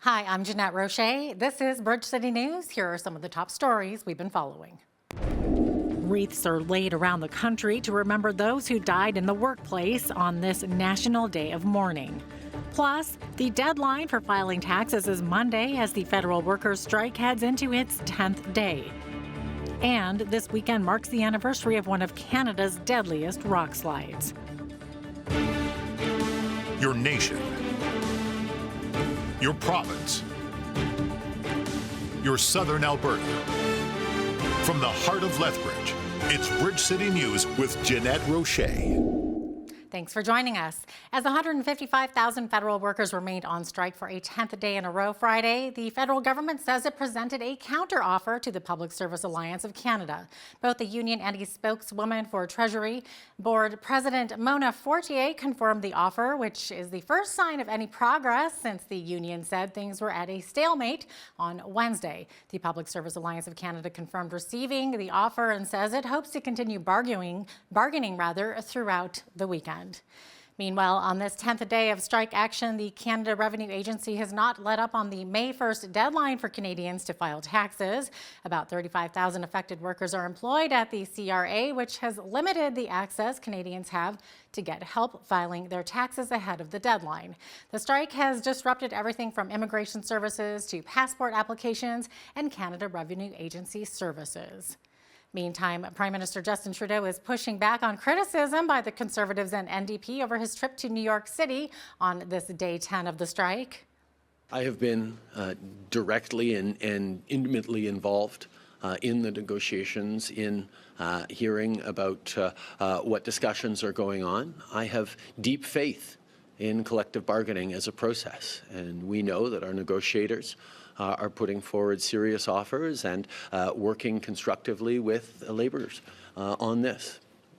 Hi, I'm Jeanette Roche. This is Bridge City News. Here are some of the top stories we've been following. Wreaths are laid around the country to remember those who died in the workplace on this National Day of Mourning. Plus, the deadline for filing taxes is Monday as the federal workers' strike heads into its 10th day. And this weekend marks the anniversary of one of Canada's deadliest rock slides. Your nation, your province, your southern Alberta. From the heart of Lethbridge, it's Bridge City News with Jeanette Roche. Thanks for joining us. As 155,000 federal workers remained on strike for a 10th day in a row Friday, the federal government says it presented a counteroffer to the Public Service Alliance of Canada. Both the union and a spokeswoman for Treasury Board President Mona Fortier confirmed the offer, which is the first sign of any progress since the union said things were at a stalemate on Wednesday. The Public Service Alliance of Canada confirmed receiving the offer and says it hopes to continue bargaining throughout the weekend. Meanwhile, on this 10th day of strike action, the Canada Revenue Agency has not let up on the May 1st deadline for Canadians to file taxes. About 35,000 affected workers are employed at the CRA, which has limited the access Canadians have to get help filing their taxes ahead of the deadline. The strike has disrupted everything from immigration services to passport applications and Canada Revenue Agency services. Meantime, Prime Minister Justin Trudeau is pushing back on criticism by the Conservatives and NDP over his trip to New York City on this day 10 of the strike. I have been directly and intimately involved in the negotiations, in hearing about what discussions are going on. I have deep faith in collective bargaining as a process, and we know that our negotiators are putting forward serious offers and working constructively with laborers on this.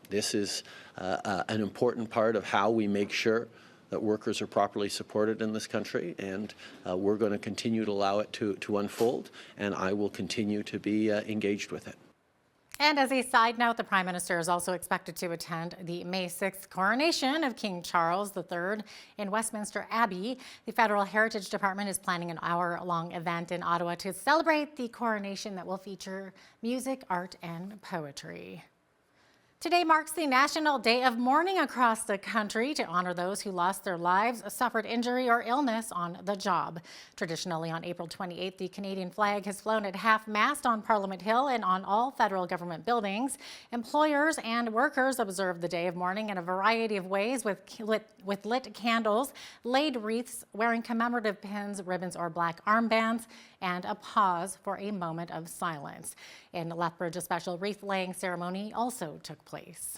This is an important part of how we make sure that workers are properly supported in this country, and we're going to continue to allow it to unfold, and I will continue to be engaged with it. And as a side note, the Prime Minister is also expected to attend the May 6th coronation of King Charles III in Westminster Abbey. The Federal Heritage Department is planning an hour-long event in Ottawa to celebrate the coronation that will feature music, art, and poetry. Today marks the National Day of Mourning across the country to honor those who lost their lives, suffered injury, or illness on the job. Traditionally, on April 28th, the Canadian flag has flown at half-mast on Parliament Hill and on all federal government buildings. Employers and workers observe the day of mourning in a variety of ways with lit candles, laid wreaths, wearing commemorative pins, ribbons, or black armbands, and a pause for a moment of silence. In Lethbridge, a special wreath-laying ceremony also took place.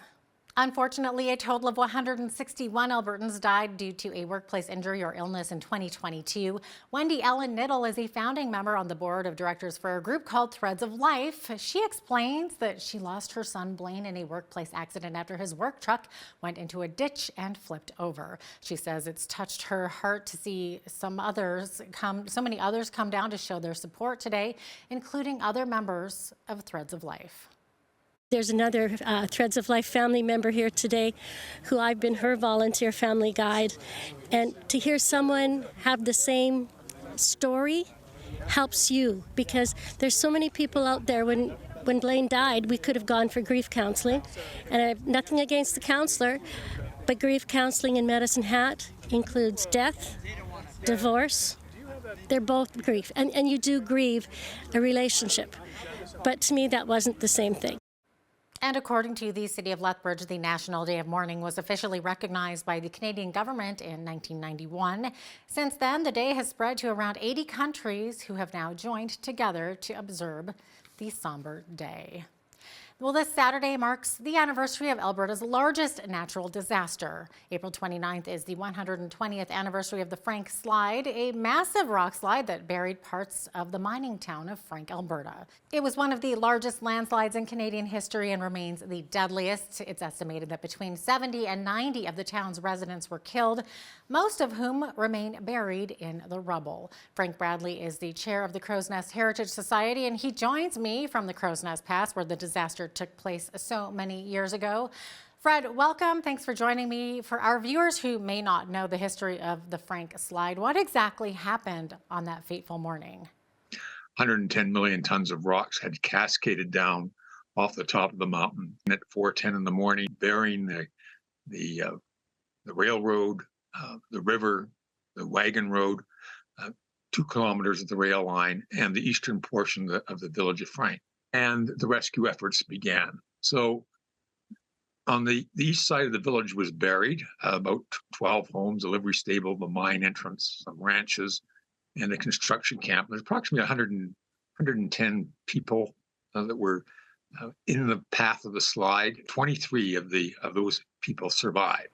Unfortunately, a total of 161 Albertans died due to a workplace injury or illness in 2022. Wendy Ellen Niddle is a founding member on the board of directors for a group called Threads of Life. She explains that she lost her son Blaine in a workplace accident after his work truck went into a ditch and flipped over. She says it's touched her heart to see so many others come down to show their support today, including other members of Threads of Life. There's another Threads of Life family member here today who I've been her volunteer family guide. And to hear someone have the same story helps you, because there's so many people out there. When Blaine died, we could have gone for grief counseling. And I have nothing against the counselor, but grief counseling in Medicine Hat includes death, divorce. They're both grief. And you do grieve a relationship. But to me, that wasn't the same thing. And according to the City of Lethbridge, the National Day of Mourning was officially recognized by the Canadian government in 1991. Since then, the day has spread to around 80 countries who have now joined together to observe the somber day. Well, this Saturday marks the anniversary of Alberta's largest natural disaster. April 29th is the 120th anniversary of the Frank Slide, a massive rock slide that buried parts of the mining town of Frank, Alberta. It was one of the largest landslides in Canadian history and remains the deadliest. It's estimated that between 70 and 90 of the town's residents were killed, most of whom remain buried in the rubble. Frank Bradley is the chair of the Crow's Nest Heritage Society, and he joins me from the Crow's Nest Pass, where the disaster took place so many years ago. Fred, welcome. Thanks for joining me. For our viewers who may not know the history of the Frank slide, what exactly happened on that fateful morning? 110 million tons of rocks had cascaded down off the top of the mountain at 4:10 in the morning, burying the railroad, the river, the wagon road, 2 kilometers of the rail line, and the eastern portion of the village of Frank. And the rescue efforts began. So on the east side of the village was buried, about 12 homes, a livery stable, the mine entrance, some ranches, and the construction camp. There's approximately 110 people that were in the path of the slide. 23 of those people survived.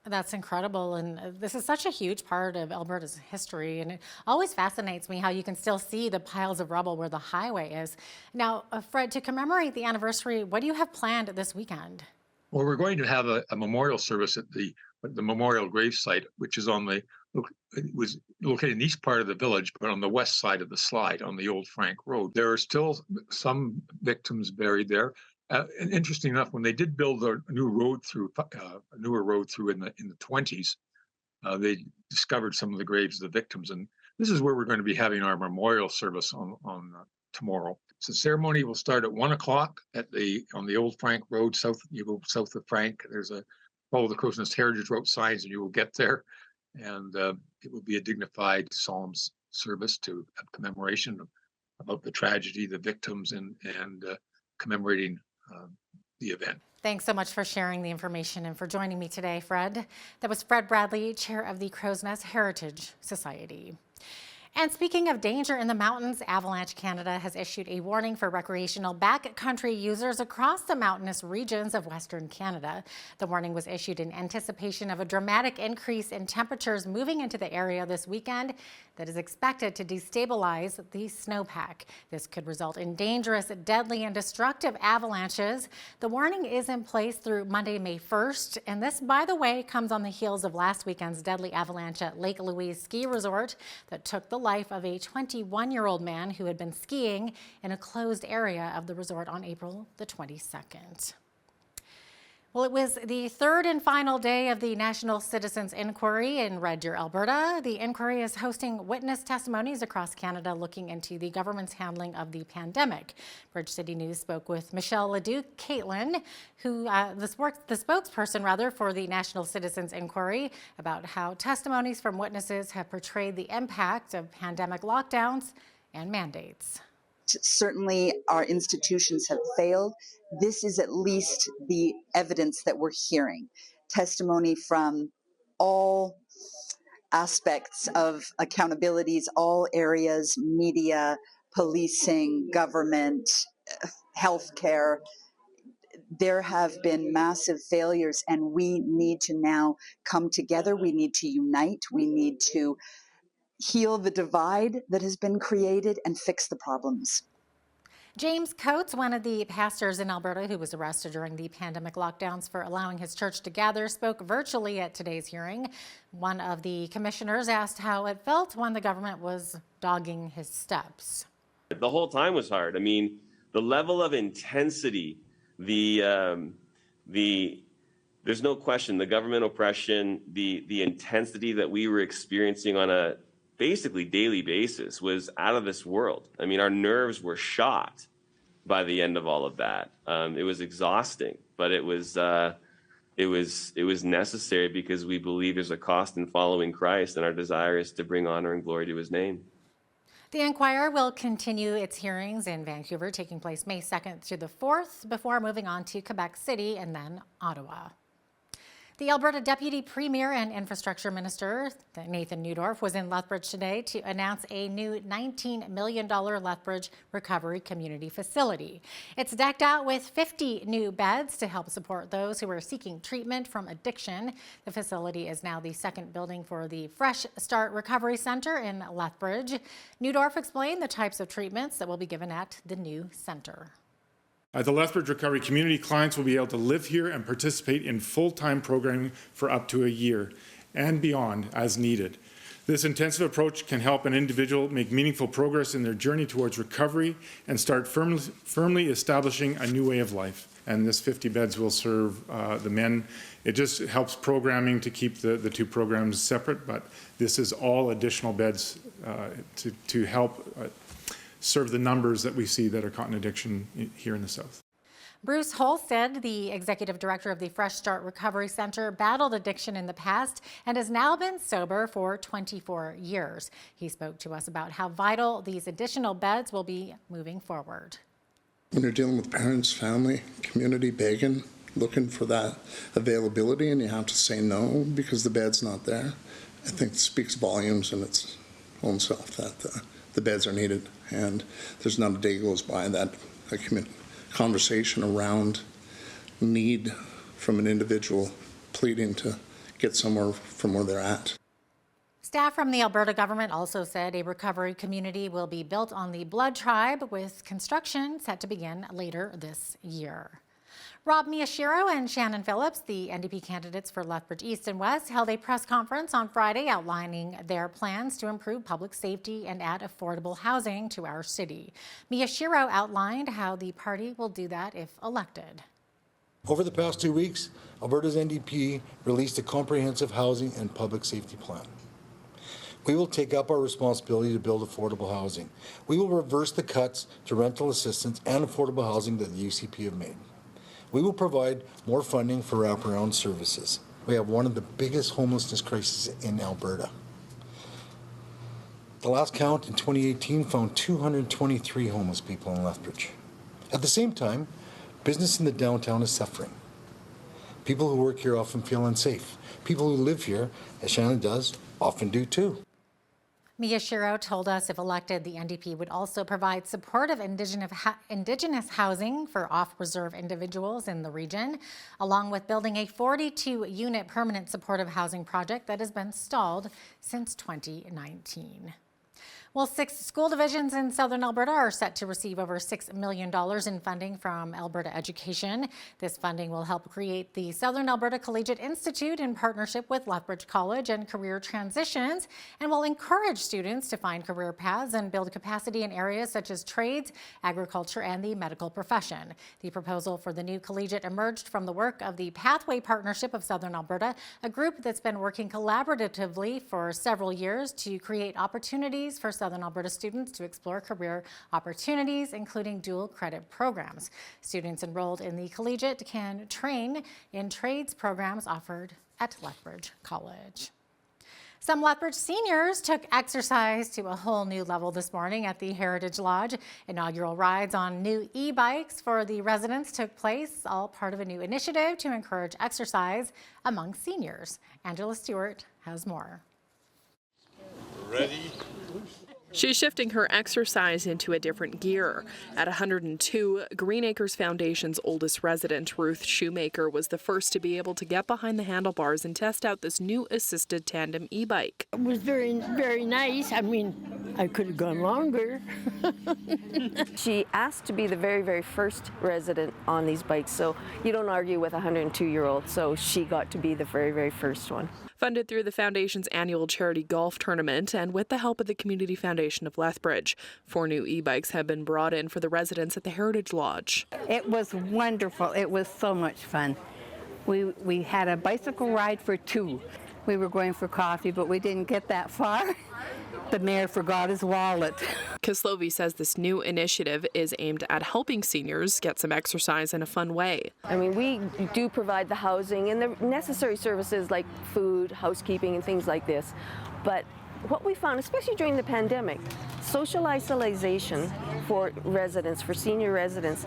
That's incredible. And this is such a huge part of Alberta's history. And it always fascinates me how you can still see the piles of rubble where the highway is. Now, Fred, to commemorate the anniversary, what do you have planned this weekend? Well, we're going to have a memorial service at the memorial grave site, which is it was located in the east part of the village, but on the west side of the slide on the old Frank Road. There are still some victims buried there. And interesting enough, when they did build a newer road through in the 20s, they discovered some of the graves of the victims, and this is where we're going to be having our memorial service on tomorrow. So the ceremony will start at 1 o'clock on the old Frank Road south. You go south of Frank. There's a follow the Crow's Nest Heritage Road signs, and you will get there, and it will be a dignified, solemn service to have commemoration about the tragedy, the victims, and commemorating the event. Thanks so much for sharing the information and for joining me today, Fred. That was Fred Bradley, chair of the Crow's Nest Heritage Society. And speaking of danger in the mountains, Avalanche Canada has issued a warning for recreational backcountry users across the mountainous regions of Western Canada. The warning was issued in anticipation of a dramatic increase in temperatures moving into the area this weekend that is expected to destabilize the snowpack. This could result in dangerous, deadly, and destructive avalanches. The warning is in place through Monday, May 1st, and this, by the way, comes on the heels of last weekend's deadly avalanche at Lake Louise Ski Resort that took the life of a 21-year-old man who had been skiing in a closed area of the resort on April the 22nd. Well, it was the third and final day of the National Citizens Inquiry in Red Deer, Alberta. The inquiry is hosting witness testimonies across Canada looking into the government's handling of the pandemic. Bridge City News spoke with Michelle Leduc-Caitlin, who the spokesperson for the National Citizens Inquiry, about how testimonies from witnesses have portrayed the impact of pandemic lockdowns and mandates. Certainly our institutions have failed. This is at least the evidence that we're hearing. Testimony from all aspects of accountabilities, all areas, media, policing, government, healthcare. There have been massive failures, and we need to now come together. We need to unite. We need to heal the divide that has been created and fix the problems. James Coates, one of the pastors in Alberta who was arrested during the pandemic lockdowns for allowing his church to gather, spoke virtually at today's hearing. One of the commissioners asked how it felt when the government was dogging his steps. The whole time was hard. I mean, the level of intensity, there's no question, the government oppression, the intensity that we were experiencing on a basically daily basis was out of this world. I mean, our nerves were shot by the end of all of that. It was exhausting, but it was necessary because we believe there's a cost in following Christ, and our desire is to bring honor and glory to his name. The Inquirer will continue its hearings in Vancouver, taking place May 2nd through the 4th, before moving on to Quebec City and then Ottawa. The Alberta Deputy Premier and Infrastructure Minister, Nathan Neudorf, was in Lethbridge today to announce a new $19 million Lethbridge Recovery Community Facility. It's decked out with 50 new beds to help support those who are seeking treatment from addiction. The facility is now the second building for the Fresh Start Recovery Center in Lethbridge. Neudorf explained the types of treatments that will be given at the new center. The Lethbridge Recovery Community clients will be able to live here and participate in full-time programming for up to a year and beyond as needed. This intensive approach can help an individual make meaningful progress in their journey towards recovery and start firmly establishing a new way of life. And this 50 beds will serve the men. It just helps programming to keep the two programs separate, but this is all additional beds to help serve the numbers that we see that are caught in addiction here in the South. Bruce Holstead, the executive director of the Fresh Start Recovery Center, battled addiction in the past and has now been sober for 24 years. He spoke to us about how vital these additional beds will be moving forward. When you're dealing with parents, family, community begging, looking for that availability, and you have to say no because the bed's not there, I think it speaks volumes in its own self that the beds are needed. And there's not a day goes by that a conversation around need from an individual pleading to get somewhere from where they're at. Staff from the Alberta government also said a recovery community will be built on the Blood Tribe, with construction set to begin later this year. Rob Miyashiro and Shannon Phillips, the NDP candidates for Lethbridge East and West, held a press conference on Friday outlining their plans to improve public safety and add affordable housing to our city. Miyashiro outlined how the party will do that if elected. Over the past 2 weeks, Alberta's NDP released a comprehensive housing and public safety plan. We will take up our responsibility to build affordable housing. We will reverse the cuts to rental assistance and affordable housing that the UCP have made. We will provide more funding for wraparound services. We have one of the biggest homelessness crises in Alberta. The last count in 2018 found 223 homeless people in Lethbridge. At the same time, business in the downtown is suffering. People who work here often feel unsafe. People who live here, as Shannon does, often do too. Miyashiro told us if elected, the NDP would also provide supportive Indigenous housing for off-reserve individuals in the region, along with building a 42-unit permanent supportive housing project that has been stalled since 2019. Well, 6 school divisions in southern Alberta are set to receive over $6 million in funding from Alberta Education. This funding will help create the Southern Alberta Collegiate Institute in partnership with Lethbridge College and Career Transitions, and will encourage students to find career paths and build capacity in areas such as trades, agriculture, and the medical profession. The proposal for the new collegiate emerged from the work of the Pathway Partnership of Southern Alberta, a group that's been working collaboratively for several years to create opportunities for Southern Alberta students to explore career opportunities, including dual credit programs. Students enrolled in the collegiate can train in trades programs offered at Lethbridge College. Some Lethbridge seniors took exercise to a whole new level this morning at the Heritage Lodge. Inaugural rides on new e-bikes for the residents took place, all part of a new initiative to encourage exercise among seniors. Angela Stewart has more. Ready? She's shifting her exercise into a different gear. At 102, Green Acres Foundation's oldest resident, Ruth Shoemaker, was the first to be able to get behind the handlebars and test out this new assisted tandem e-bike. It was very, very nice. I mean, I could have gone longer. She asked to be the very, very first resident on these bikes, so you don't argue with a 102-year-old, so she got to be the very, very first one. Funded through the Foundation's annual charity golf tournament and with the help of the Community Foundation of Lethbridge, 4 new e-bikes have been brought in for the residents at the Heritage Lodge. It was wonderful. It was so much fun. We had a bicycle ride for 2. We were going for coffee, but we didn't get that far. The mayor forgot his wallet. Kislovi says this new initiative is aimed at helping seniors get some exercise in a fun way. I mean, we do provide the housing and the necessary services like food, housekeeping, and things like this. But what we found, especially during the pandemic, social isolation for residents, for senior residents,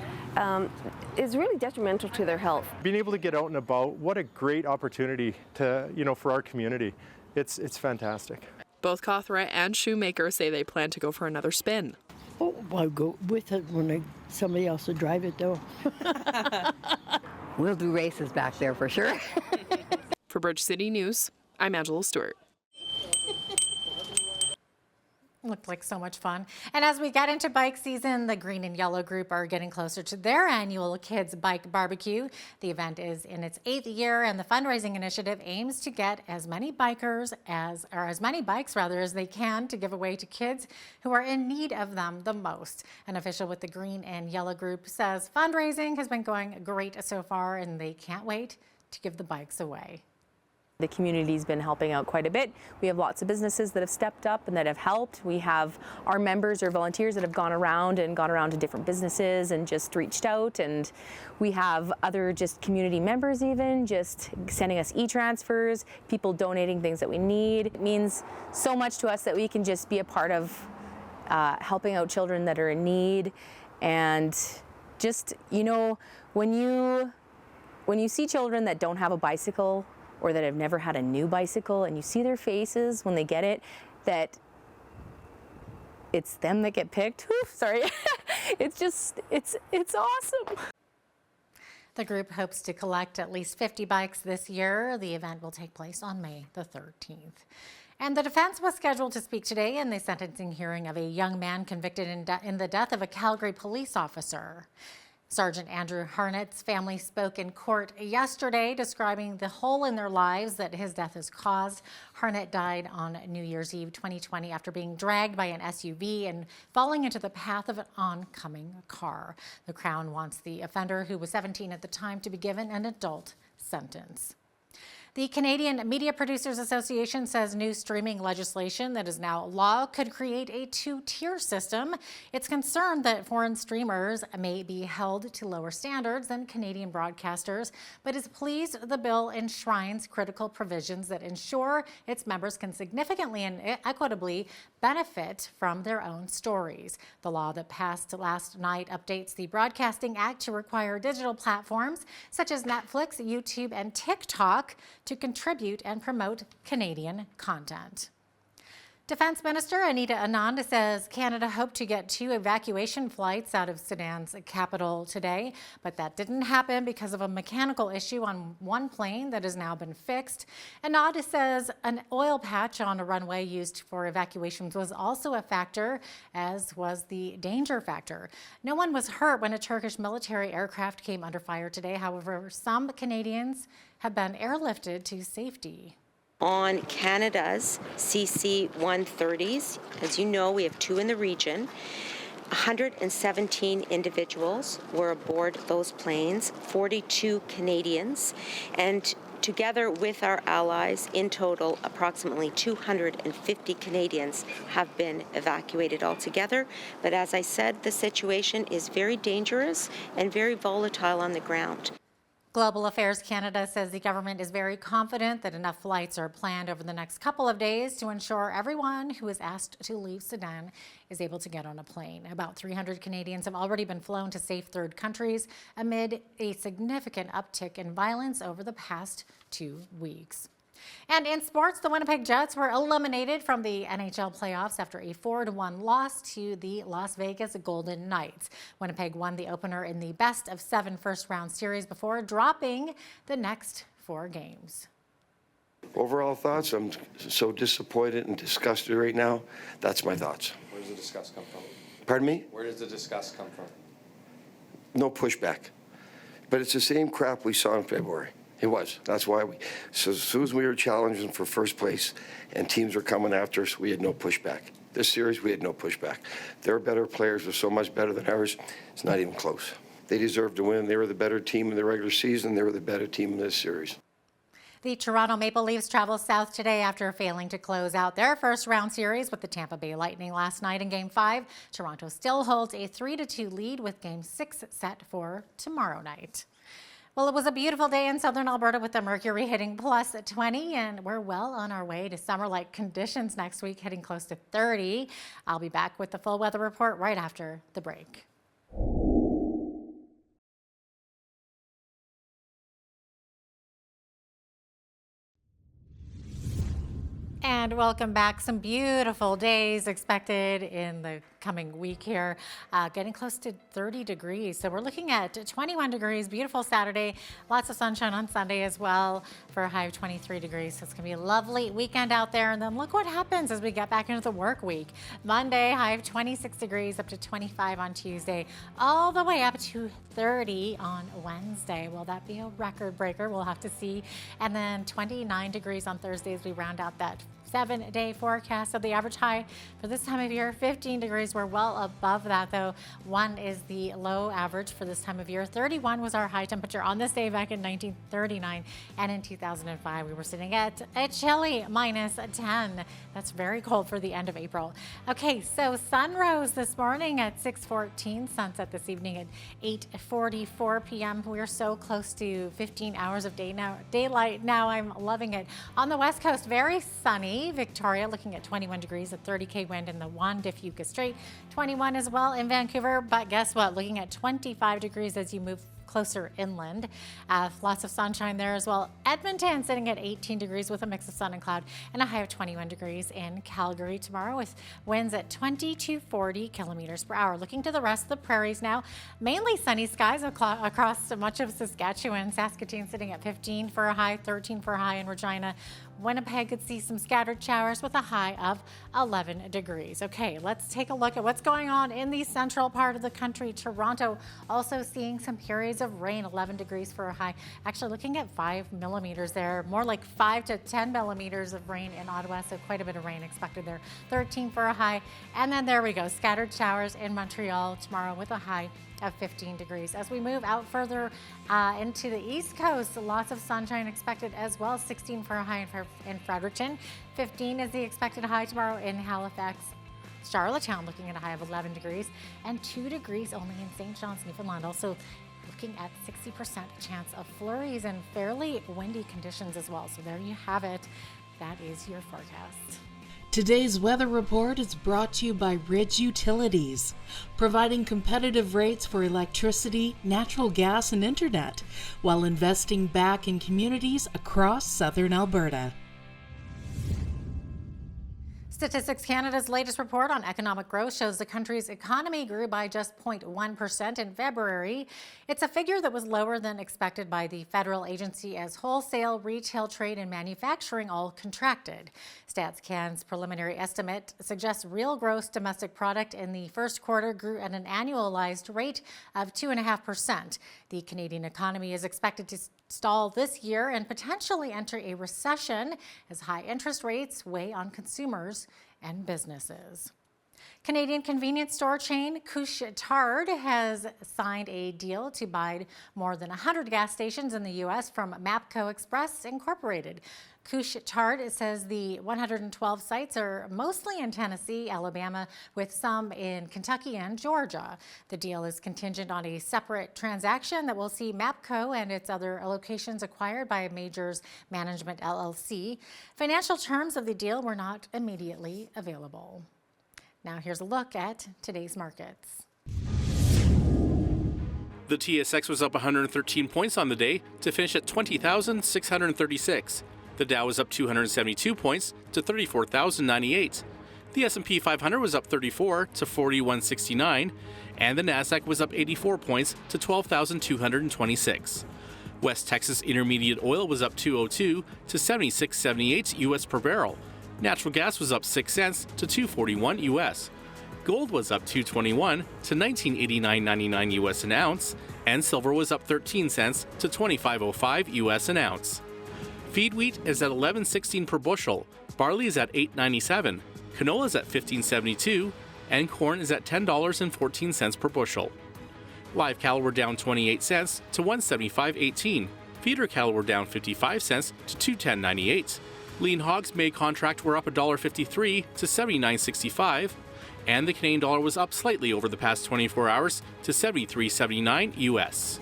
is really detrimental to their health. Being able to get out and about, what a great opportunity to, for our community. It's fantastic. Both Cawthra and Shoemaker say they plan to go for another spin. Oh, I'll go with it when somebody else will drive it, though. We'll do races back there for sure. For Bridge City News, I'm Angela Stewart. Looked like so much fun. And as we get into bike season, the Green and Yellow group are getting closer to their annual Kids Bike Barbecue. The event is in its 8th year, and the fundraising initiative aims to get as many bikes as they can to give away to kids who are in need of them the most. An official with the Green and Yellow group says fundraising has been going great so far, and they can't wait to give the bikes away. The community's been helping out quite a bit. We have lots of businesses that have stepped up and that have helped. We have our members or volunteers that have gone around to different businesses and just reached out. And we have other just community members even just sending us e-transfers, people donating things that we need. It means so much to us that we can just be a part of helping out children that are in need. And just, you know, when you see children that don't have a bicycle or that have never had a new bicycle, and you see their faces when they get it, that it's them that get picked. Oof, sorry. It's awesome. The group hopes to collect at least 50 bikes this year. The event will take place on May the 13th. And the defense was scheduled to speak today in the sentencing hearing of a young man convicted in the death of a Calgary police officer. Sergeant Andrew Harnett's family spoke in court yesterday, describing the hole in their lives that his death has caused. Harnett died on New Year's Eve 2020 after being dragged by an SUV and falling into the path of an oncoming car. The Crown wants the offender, who was 17 at the time, to be given an adult sentence. The Canadian Media Producers Association says new streaming legislation that is now law could create a two-tier system. It's concerned that foreign streamers may be held to lower standards than Canadian broadcasters, but is pleased the bill enshrines critical provisions that ensure its members can significantly and equitably benefit from their own stories. The law that passed last night updates the Broadcasting Act to require digital platforms such as Netflix, YouTube, and TikTok to contribute and promote Canadian content. Defense Minister Anita Anand says Canada hoped to get 2 evacuation flights out of Sudan's capital today, but that didn't happen because of a mechanical issue on one plane that has now been fixed. Anand says an oil patch on a runway used for evacuations was also a factor, as was the danger factor. No one was hurt when a Turkish military aircraft came under fire today. However, some Canadians have been airlifted to safety. On Canada's CC-130s, as you know, we have 2 in the region. 117 individuals were aboard those planes, 42 Canadians, and together with our allies, in total, approximately 250 Canadians have been evacuated altogether. But as I said, the situation is very dangerous and very volatile on the ground. Global Affairs Canada says the government is very confident that enough flights are planned over the next couple of days to ensure everyone who is asked to leave Sudan is able to get on a plane. About 300 Canadians have already been flown to safe third countries amid a significant uptick in violence over the past 2 weeks. And in sports, the Winnipeg Jets were eliminated from the NHL playoffs after a 4-1 loss to the Las Vegas Golden Knights. Winnipeg won the opener in the best-of-7 first-round series before dropping the next 4 games. Overall thoughts, I'm so disappointed and disgusted right now. That's my thoughts. Where does the disgust come from? Pardon me? Where does the disgust come from? No pushback. But it's the same crap we saw in February. It was. That's why so as soon as we were challenging for first place and teams were coming after us, we had no pushback. This series, we had no pushback. Their better players were so much better than ours, it's not even close. They deserved to win. They were the better team in the regular season. They were the better team in this series. The Toronto Maple Leafs travel south today after failing to close out their first-round series with the Tampa Bay Lightning last night in Game 5. Toronto still holds a 3-2 lead with Game 6 set for tomorrow night. Well, it was a beautiful day in southern Alberta with the mercury hitting plus 20, and we're well on our way to summer-like conditions next week, hitting close to 30. I'll be back with the full weather report right after the break. And welcome back. Some beautiful days expected in the coming week here, getting close to 30 degrees. So we're looking at 21 degrees, beautiful Saturday, lots of sunshine on Sunday as well for a high of 23 degrees. So it's going to be a lovely weekend out there. And then look what happens as we get back into the work week. Monday, high of 26 degrees, up to 25 on Tuesday, all the way up to 30 on Wednesday. Will that be a record breaker? We'll have to see. And then 29 degrees on Thursday as we round out that 7-day forecast. So the average high for this time of year, 15 degrees. We're well above that, though. 1 is the low average for this time of year. 31 was our high temperature on this day back in 1939. And in 2005, we were sitting at a chilly minus 10. That's very cold for the end of April. Okay, so sun rose this morning at 6:14, sunset this evening at 8:44 p.m. We're so close to 15 hours of daylight now. I'm loving it. On the west coast, very sunny. Victoria looking at 21 degrees, a 30k wind in the Juan de Fuca Strait. 21 as well in Vancouver, but guess what? Looking at 25 degrees as you move closer inland. Lots of sunshine there as well. Edmonton sitting at 18 degrees with a mix of sun and cloud, and a high of 21 degrees in Calgary tomorrow with winds at 20 to 40 kilometers per hour. Looking to the rest of the prairies now, mainly sunny skies across much of Saskatchewan. Saskatoon sitting at 15 for a high, 13 for a high in Regina. Winnipeg could see some scattered showers with a high of 11 degrees. Okay, let's take a look at what's going on in the central part of the country. Toronto also seeing some periods of rain, 11 degrees for a high. Actually looking at 5 millimeters there, more like 5 to 10 millimeters of rain in Ottawa, so quite a bit of rain expected there. 13 for a high. And then there we go, scattered showers in Montreal tomorrow with a high of 15 degrees. As we move out further into the East Coast, lots of sunshine expected as well. 16 for a high in Fredericton. 15 is the expected high tomorrow in Halifax. Charlottetown looking at a high of 11 degrees and 2 degrees only in St. John's, Newfoundland. Also looking at 60% chance of flurries and fairly windy conditions as well. So there you have it. That is your forecast. Today's weather report is brought to you by Ridge Utilities, providing competitive rates for electricity, natural gas, and internet, while investing back in communities across southern Alberta. Statistics Canada's latest report on economic growth shows the country's economy grew by just 0.1% in February. It's a figure that was lower than expected by the federal agency as wholesale, retail, trade, and manufacturing all contracted. Stats Can's preliminary estimate suggests real gross domestic product in the first quarter grew at an annualized rate of 2.5%. The Canadian economy is expected to stall this year and potentially enter a recession as high interest rates weigh on consumers and businesses. Canadian convenience store chain Couche-Tard has signed a deal to buy more than 100 gas stations in the U.S. from Mapco Express Incorporated. Couche-Tard says the 112 sites are mostly in Tennessee, Alabama, with some in Kentucky and Georgia. The deal is contingent on a separate transaction that will see Mapco and its other locations acquired by Majors Management LLC. Financial terms of the deal were not immediately available. Now here's a look at today's markets. The TSX was up 113 points on the day to finish at 20,636. The Dow was up 272 points to 34,098. The S&P 500 was up 34 to 4169, and the Nasdaq was up 84 points to 12,226. West Texas Intermediate Oil was up 202 to 76.78 US per barrel. Natural gas was up 6 cents to 241 US. Gold was up 221 to 1989.99 US an ounce, and silver was up 13 cents to 25.05 US an ounce. Feed wheat is at $11.16 per bushel, barley is at $8.97, canola is at $15.72, and corn is at $10.14 per bushel. Live cattle were down 28 cents to $175.18. Feeder cattle were down 55 cents to $210.98. Lean hogs May contract were up $1.53 to $79.65, and the Canadian dollar was up slightly over the past 24 hours to 73.79 US.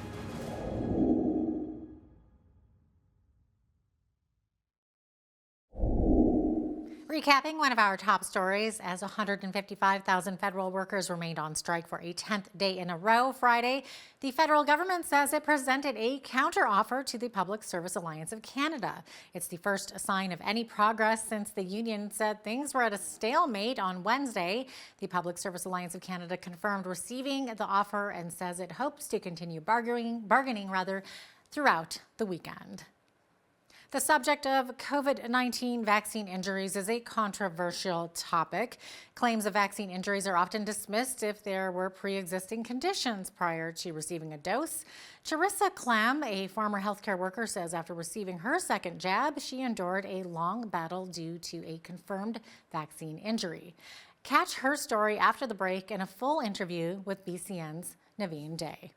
Recapping one of our top stories, as 155,000 federal workers remained on strike for a 10th day in a row Friday, the federal government says it presented a counteroffer to the Public Service Alliance of Canada. It's the first sign of any progress since the union said things were at a stalemate on Wednesday. The Public Service Alliance of Canada confirmed receiving the offer and says it hopes to continue bargaining throughout the weekend. The subject of COVID-19 vaccine injuries is a controversial topic. Claims of vaccine injuries are often dismissed if there were pre-existing conditions prior to receiving a dose. Charissa Clam, a former healthcare worker, says after receiving her second jab, she endured a long battle due to a confirmed vaccine injury. Catch her story after the break in a full interview with BCN's Naveen Day.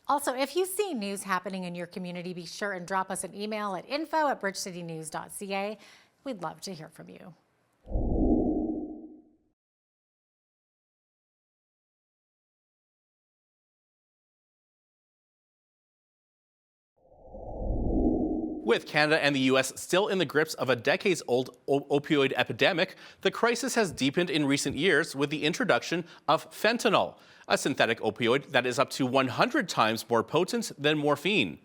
Also, if you see news happening in your community, be sure and drop us an email at info@bridgecitynews.ca. We'd love to hear from you. With Canada and the U.S. still in the grips of a decades-old opioid epidemic, the crisis has deepened in recent years with the introduction of fentanyl, a synthetic opioid that is up to 100 times more potent than morphine.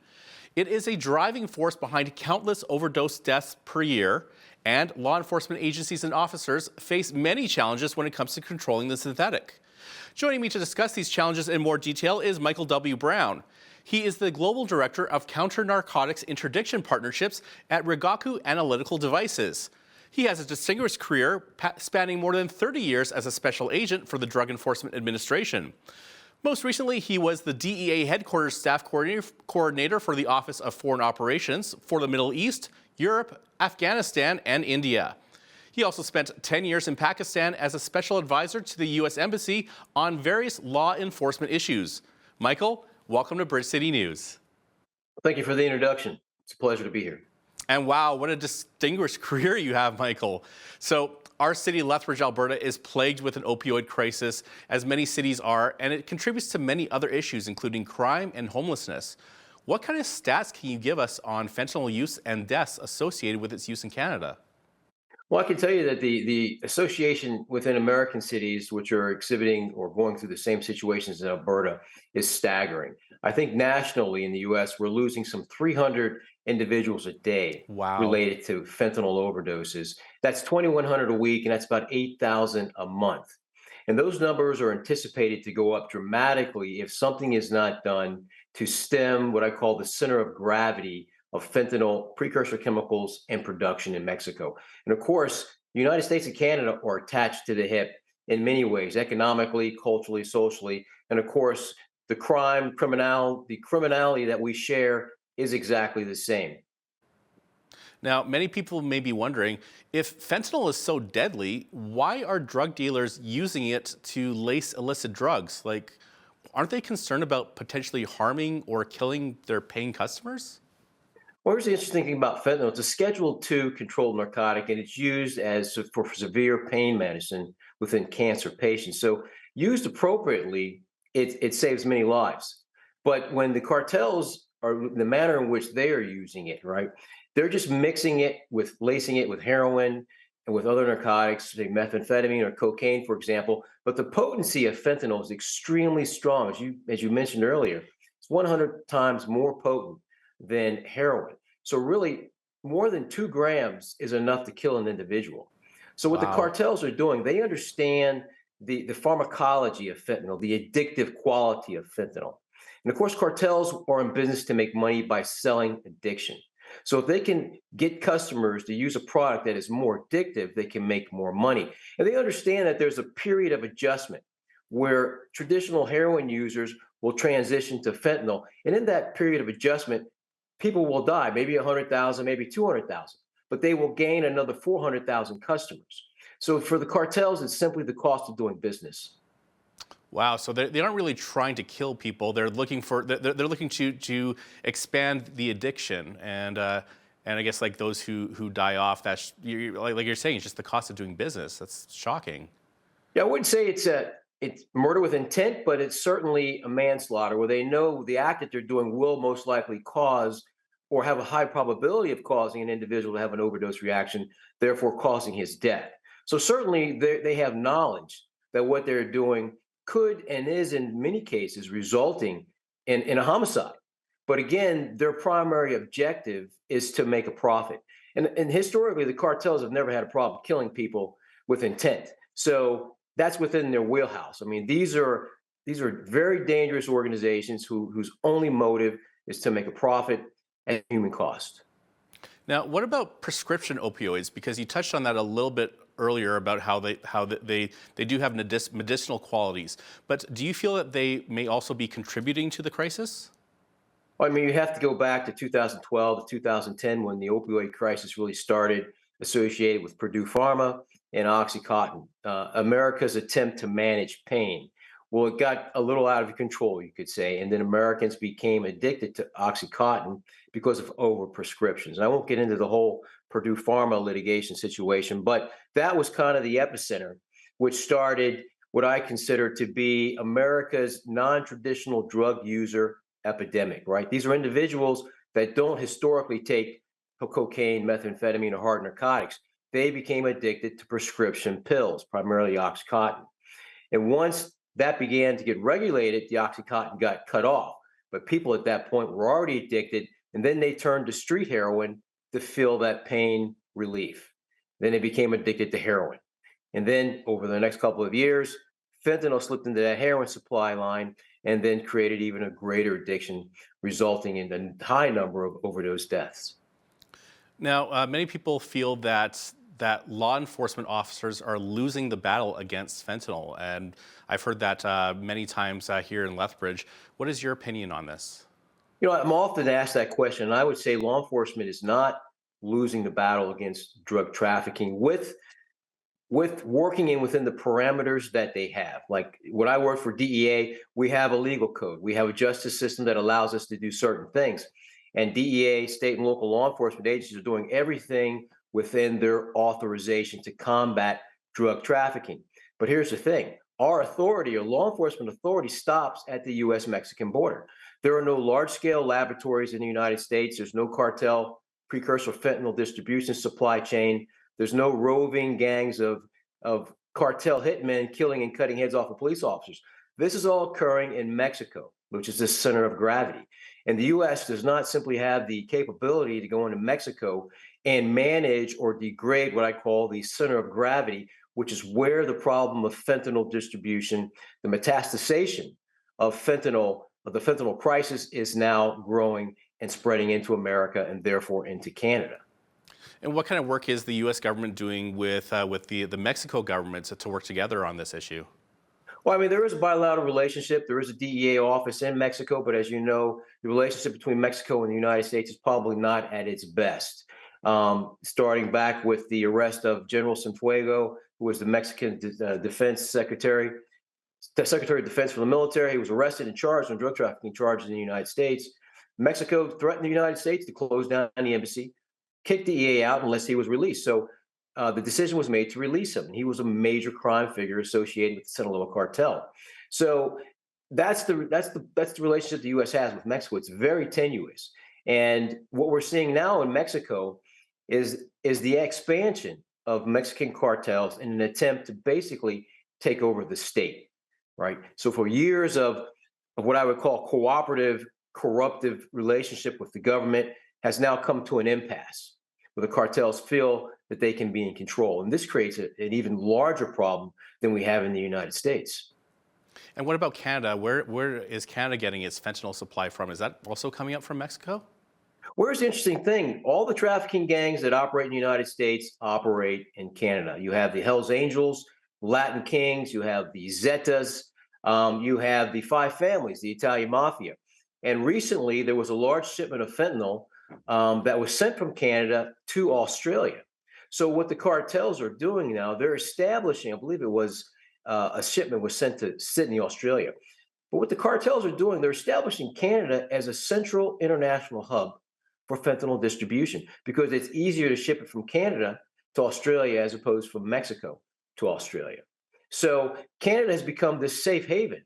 It is a driving force behind countless overdose deaths per year, and law enforcement agencies and officers face many challenges when it comes to controlling the synthetic. Joining me to discuss these challenges in more detail is Michael W. Brown. He is the Global Director of Counter-Narcotics Interdiction Partnerships at Rigaku Analytical Devices. He has a distinguished career spanning more than 30 years as a special agent for the Drug Enforcement Administration. Most recently, he was the DEA Headquarters Staff Coordinator for the Office of Foreign Operations for the Middle East, Europe, Afghanistan, and India. He also spent 10 years in Pakistan as a special advisor to the U.S. Embassy on various law enforcement issues. Michael, welcome to Bridge City News. Thank you for the introduction. It's a pleasure to be here. And wow, what a distinguished career you have, Michael. So our city, Lethbridge, Alberta, is plagued with an opioid crisis, as many cities are, and it contributes to many other issues, including crime and homelessness. What kind of stats can you give us on fentanyl use and deaths associated with its use in Canada? Well, I can tell you that the association within American cities, which are exhibiting or going through the same situations in Alberta, is staggering. I think nationally in the U.S., we're losing some 300 individuals a day related to fentanyl overdoses. That's 2,100 a week, and that's about 8,000 a month. And those numbers are anticipated to go up dramatically if something is not done to stem what I call the center of gravity of fentanyl precursor chemicals and production in Mexico. And of course, the United States and Canada are attached to the hip in many ways, economically, culturally, socially. And of course, the criminality that we share is exactly the same. Now, many people may be wondering, if fentanyl is so deadly, why are drug dealers using it to lace illicit drugs? Like, aren't they concerned about potentially harming or killing their paying customers? Well, here's the interesting thing about fentanyl. It's a Schedule II controlled narcotic, and it's used for severe pain medicine within cancer patients. So used appropriately, it saves many lives. But when the cartels are the manner in which they are using it, right, they're just lacing it with heroin and with other narcotics, say methamphetamine or cocaine, for example. But the potency of fentanyl is extremely strong. As you mentioned earlier, it's 100 times more potent than heroin. So really, more than 2 grams is enough to kill an individual. So what the cartels are doing, they understand the pharmacology of fentanyl, the addictive quality of fentanyl. And of course, cartels are in business to make money by selling addiction. So if they can get customers to use a product that is more addictive, they can make more money. And they understand that there's a period of adjustment where traditional heroin users will transition to fentanyl. And in that period of adjustment, people will die, maybe 100,000, maybe 200,000, but they will gain another 400,000 customers. So for the cartels, it's simply the cost of doing business. Wow, so they aren't really trying to kill people. They're looking to expand the addiction, and I guess like those who die off. That's like you're saying, it's just the cost of doing business. That's shocking. Yeah, I wouldn't say it's murder with intent, but it's certainly a manslaughter where they know the act that they're doing will most likely cause or have a high probability of causing an individual to have an overdose reaction, therefore causing his death. So certainly they have knowledge that what they're doing could and is in many cases resulting in a homicide. But again, their primary objective is to make a profit. And historically, the cartels have never had a problem killing people with intent. So that's within their wheelhouse. I mean, these are very dangerous organizations whose only motive is to make a profit at human cost. Now, what about prescription opioids? Because you touched on that a little bit earlier about how they do have medicinal qualities. But do you feel that they may also be contributing to the crisis? Well, I mean, you have to go back to 2012 to 2010 when the opioid crisis really started, associated with Purdue Pharma and OxyContin, America's attempt to manage pain. Well, it got a little out of control, you could say, and then Americans became addicted to OxyContin because of overprescriptions. And I won't get into the whole Purdue Pharma litigation situation, but that was kind of the epicenter, which started what I consider to be America's non-traditional drug user epidemic, right? These are individuals that don't historically take cocaine, methamphetamine, or hard narcotics. They became addicted to prescription pills, primarily OxyContin. And once that began to get regulated, the OxyContin got cut off. But people at that point were already addicted, and then they turned to street heroin to feel that pain relief. Then they became addicted to heroin. And then over the next couple of years, fentanyl slipped into that heroin supply line and then created even a greater addiction, resulting in a high number of overdose deaths. Now, many people feel that law enforcement officers are losing the battle against fentanyl, and I've heard that many times here in Lethbridge. What is your opinion on this? You know, I'm often asked that question, and I would say law enforcement is not losing the battle against drug trafficking with working within the parameters that they have. Like when I work for DEA, we have a legal code. We have a justice system that allows us to do certain things. And DEA, state and local law enforcement agencies are doing everything within their authorization to combat drug trafficking. But here's the thing. Our authority, or law enforcement authority, stops at the U.S.-Mexican border. There are no large-scale laboratories in the United States. There's no cartel precursor fentanyl distribution supply chain. There's no roving gangs of cartel hitmen killing and cutting heads off of police officers. This is all occurring in Mexico, which is the center of gravity. And the U.S. does not simply have the capability to go into Mexico and manage or degrade what I call the center of gravity, which is where the problem of fentanyl distribution, the metastasization of the fentanyl crisis is now growing and spreading into America and therefore into Canada. And what kind of work is the U.S. government doing with the Mexico government to work together on this issue? Well, I mean, there is a bilateral relationship. There is a DEA office in Mexico, but as you know, the relationship between Mexico and the United States is probably not at its best. Starting back with the arrest of General Cienfuegos, who was the Mexican Defense Secretary of Defense for the military. He was arrested and charged on drug trafficking charges in the United States. Mexico threatened the United States to close down the embassy, kick the EA out unless he was released. So the decision was made to release him. He was a major crime figure associated with the Sinaloa cartel. So that's the relationship the U.S. has with Mexico. It's very tenuous. And what we're seeing now in Mexico is the expansion of Mexican cartels in an attempt to basically take over the state, right? So for years of what I would call cooperative, corruptive relationship with the government has now come to an impasse where the cartels feel that they can be in control. And this creates an even larger problem than we have in the United States. And what about Canada? Where is Canada getting its fentanyl supply from? Is that also coming up from Mexico? Where's the interesting thing? All the trafficking gangs that operate in the United States operate in Canada. You have the Hells Angels, Latin Kings, you have the Zetas, you have the Five Families, the Italian Mafia. And recently, there was a large shipment of fentanyl that was sent from Canada to Australia. So what the cartels are doing now, they're establishing, I believe it was a shipment was sent to Sydney, Australia. But what the cartels are doing, they're establishing Canada as a central international hub for fentanyl distribution because it's easier to ship it from Canada to Australia as opposed from Mexico to Australia. So Canada has become this safe haven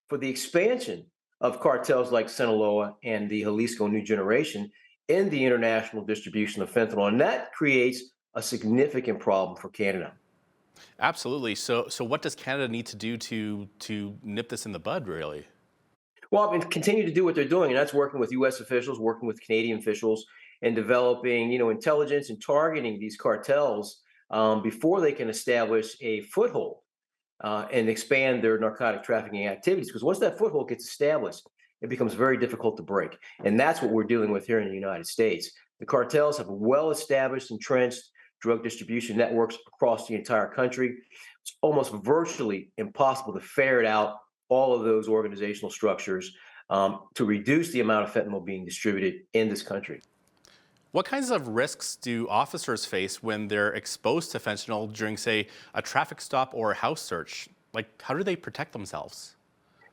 for the expansion of cartels like Sinaloa and the Jalisco New Generation in the international distribution of fentanyl. And that creates a significant problem for Canada. Absolutely. So what does Canada need to do to nip this in the bud, really? Well, I mean, continue to do what they're doing, and that's working with U.S. officials, working with Canadian officials, and developing, intelligence and targeting these cartels before they can establish a foothold and expand their narcotic trafficking activities. Because once that foothold gets established, it becomes very difficult to break, and that's what we're dealing with here in the United States. The cartels have well-established, entrenched drug distribution networks across the entire country. It's almost virtually impossible to ferret out all of those organizational structures to reduce the amount of fentanyl being distributed in this country. What kinds of risks do officers face when they're exposed to fentanyl during, say, a traffic stop or a house search? Like, how do they protect themselves?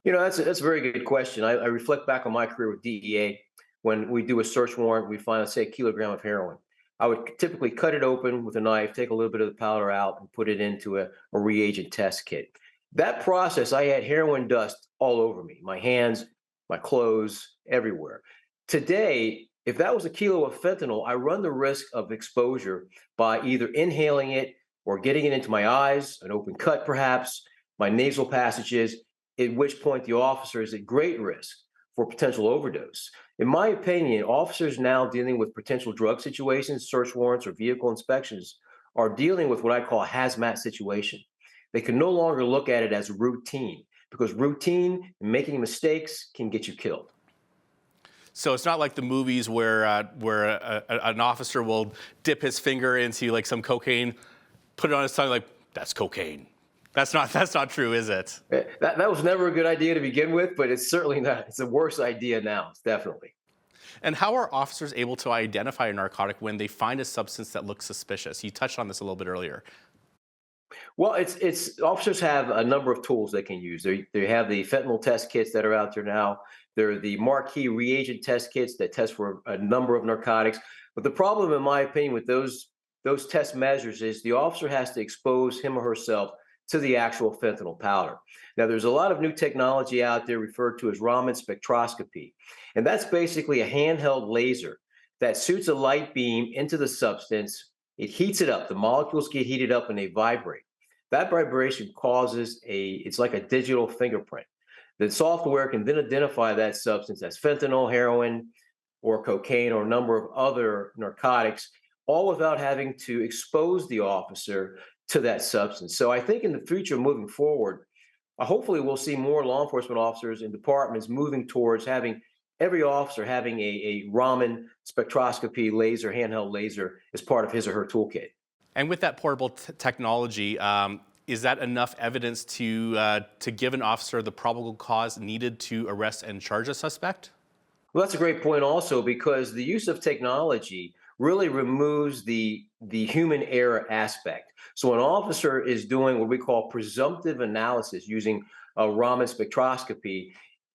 That's a very good question. I reflect back on my career with DEA. When we do a search warrant, we find, let's say, a kilogram of heroin. I would typically cut it open with a knife, take a little bit of the powder out, and put it into a reagent test kit. That process, I had heroin dust all over me, my hands, my clothes, everywhere. Today, if that was a kilo of fentanyl, I run the risk of exposure by either inhaling it or getting it into my eyes, an open cut perhaps, my nasal passages, at which point the officer is at great risk for potential overdose. In my opinion, officers now dealing with potential drug situations, search warrants, or vehicle inspections are dealing with what I call a hazmat situation. They can no longer look at it as routine, because routine and making mistakes can get you killed. So it's not like the movies where an officer will dip his finger into like some cocaine, put it on his tongue, like, that's cocaine. That's not true, is it? That was never a good idea to begin with, but it's certainly not. It's a worse idea now, definitely. And how are officers able to identify a narcotic when they find a substance that looks suspicious? You touched on this a little bit earlier. Well, it's officers have a number of tools they can use. They have the fentanyl test kits that are out there now. There are the marquee reagent test kits that test for a number of narcotics. But the problem, in my opinion, with those test measures is the officer has to expose him or herself to the actual fentanyl powder. Now, there's a lot of new technology out there referred to as Raman spectroscopy, and that's basically a handheld laser that shoots a light beam into the substance. It heats it up. The molecules get heated up and they vibrate. That vibration causes it's like a digital fingerprint. The software can then identify that substance as fentanyl, heroin, or cocaine, or a number of other narcotics, all without having to expose the officer to that substance. So I think in the future, moving forward, hopefully we'll see more law enforcement officers and departments moving towards having every officer having a Raman spectroscopy laser, handheld laser, as part of his or her toolkit. And with that portable technology, is that enough evidence to give an officer the probable cause needed to arrest and charge a suspect? Well, that's a great point also, because the use of technology really removes the human error aspect. So an officer is doing what we call presumptive analysis using a Raman spectroscopy.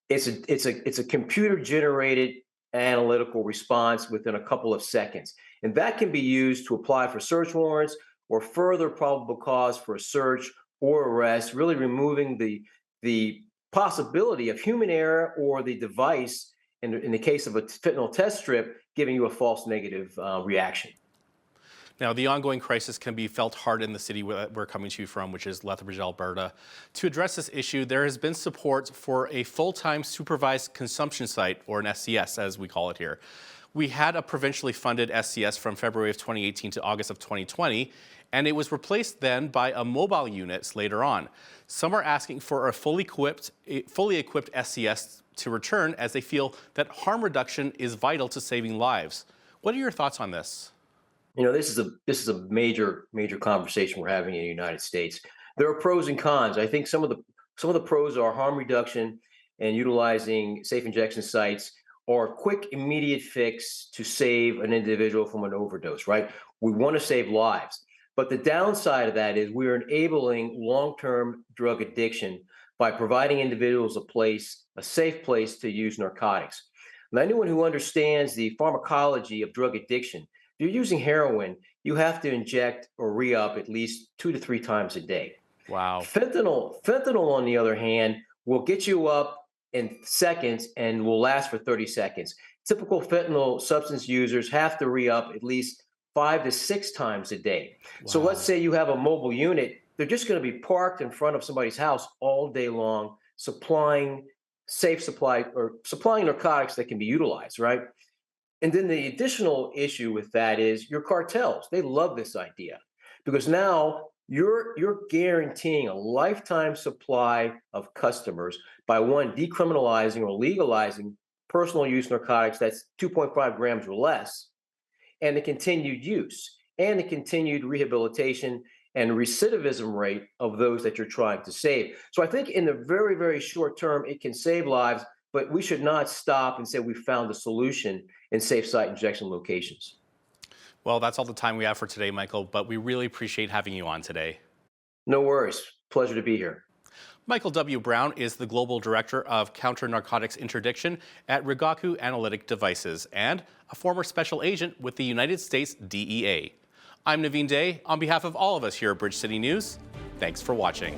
It's a computer-generated analytical response within a couple of seconds. And that can be used to apply for search warrants or further probable cause for a search or arrest, really removing the possibility of human error or the device, in the case of a fentanyl test strip, giving you a false negative reaction. Now, the ongoing crisis can be felt hard in the city we're coming to you from, which is Lethbridge, Alberta. To address this issue, there has been support for a full-time supervised consumption site, or an SCS, as we call it here. We had a provincially funded SCS from February of 2018 to August of 2020, and it was replaced then by a mobile unit later on. Some are asking for a fully equipped SCS to return, as they feel that harm reduction is vital to saving lives. What are your thoughts on this? This is a major conversation we're having in the United States. There are pros and cons. I think some of the pros are harm reduction and utilizing safe injection sites, or a quick, immediate fix to save an individual from an overdose, right? We want to save lives. But the downside of that is we're enabling long-term drug addiction by providing individuals a safe place to use narcotics. And anyone who understands the pharmacology of drug addiction, if you're using heroin, you have to inject or re-up at least 2 to 3 times a day. Wow. Fentanyl, on the other hand, will get you up in seconds and will last for 30 seconds. Typical fentanyl substance users have to re-up at least 5 to 6 times a day. Wow. So let's say you have a mobile unit they're just going to be parked in front of somebody's house all day long, supplying narcotics that can be utilized, right? And then the additional issue with that is your cartels. They love this idea because now you're guaranteeing a lifetime supply of customers by one, decriminalizing or legalizing personal use narcotics that's 2.5 grams or less, and the continued use and the continued rehabilitation and recidivism rate of those that you're trying to save. So I think in the very, very short term, it can save lives, but we should not stop and say we found a solution in safe site injection locations. Well, that's all the time we have for today, Michael, but we really appreciate having you on today. No worries. Pleasure to be here. Michael W. Brown is the Global Director of Counter-Narcotics Interdiction at Rigaku Analytic Devices and a former special agent with the United States DEA. I'm Naveen Day. On behalf of all of us here at Bridge City News, thanks for watching.